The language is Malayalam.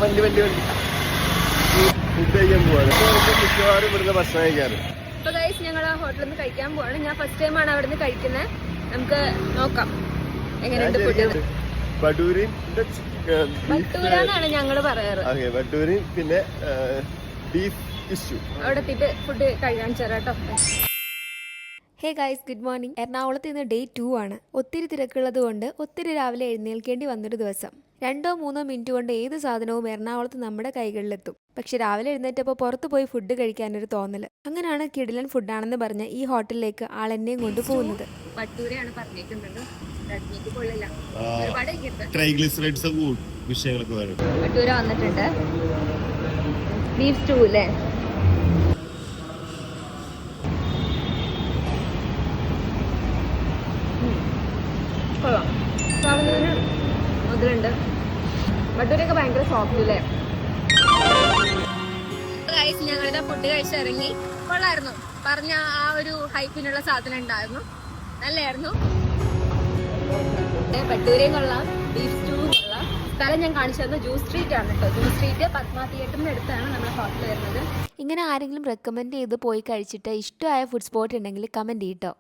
വണ്ടി വണ്ടി വണ്ടി ഫുഡ് കഴിക്കാൻ പോവാണ്. മിക്കവാറും ഇവിടുന്ന് ഭക്ഷണം കഴിക്കാറ്. ഇപ്പൊ ഗൈസ് ഞങ്ങൾ ആ ഹോട്ടലിൽ നിന്ന് കഴിക്കാൻ പോവാണ്. ഞാൻ ഫസ്റ്റ് ടൈമാണ് അവിടെ നിന്ന് കഴിക്കുന്നത്. നമുക്ക് നോക്കാം എങ്ങനെയുണ്ട് ഫുഡ്. ബട്ടൂരാന്നാണ് ഞങ്ങള് പറയാറ്. ബട്ടൂരി പിന്നെ ബീഫ് ഇഷ്യൂ. അവിടെ എത്തിയിട്ട് ഫുഡ് കഴിക്കാൻ ചേരാട്ടോ. Hey guys, good morning. എറണാകുളത്ത് ഇന്ന് ഡേ 2 ആണ്. ഒത്തിരി തിരക്കുള്ളത് കൊണ്ട് ഒത്തിരി രാവിലെ എഴുന്നേൽക്കേണ്ടി വന്നൊരു ദിവസം. 2-3 മിനിറ്റ് കൊണ്ട് ഏത് സാധനവും എറണാകുളത്ത് നമ്മുടെ കൈകളിലെത്തും. പക്ഷെ രാവിലെ എഴുന്നേറ്റപ്പോൾ പുറത്ത് പോയി ഫുഡ് കഴിക്കാനൊരു തോന്നല്. അങ്ങനെയാണ് കിടിലൻ ഫുഡാണെന്ന് പറഞ്ഞ് ഈ ഹോട്ടലിലേക്ക് ആളെന്നെയും കൊണ്ടുപോകുന്നത്. ബട്ടൂരയാണ് പറഞ്ഞേക്കുന്നത്. ബട്ടൂര വന്നിട്ടുണ്ട്. ബീഫ് സ്റ്റൂ അല്ലേ? സാധനത്തിന് മുതലുണ്ട്. ബട്ടൂരൊക്കെ ഭയങ്കര സോഫ്റ്റ് അല്ലേ? ഞങ്ങളുടെ ഫുഡ് കഴിച്ചിറങ്ങി. കൊള്ളായിരുന്നു. പറഞ്ഞ ആ ഒരു ഹൈപ്പിനുള്ള സാധനം ഉണ്ടായിരുന്നു. നല്ലായിരുന്നു. ബട്ടൂരയും കൊള്ളാം, ബീഫ് സ്റ്റൂവും കൊള്ളാം. സ്ഥലം ഞാൻ കാണിച്ചു തന്നു ജ്യൂസ് സ്ട്രീറ്റ് ആണ് കേട്ടോ. ജ്യൂസ് സ്ട്രീറ്റ് പത്മ തിയേറ്ററിന്റെ അടുത്താണ് നമ്മുടെ ഹോട്ടൽ വരുന്നത്. ഇങ്ങനെ ആരെങ്കിലും റെക്കമെൻഡ് ചെയ്ത് പോയി കഴിച്ചിട്ട് ഇഷ്ടമായ ഫുഡ് സ്പോട്ട് ഉണ്ടെങ്കിൽ കമന്റ് ചെയ്യട്ടോ.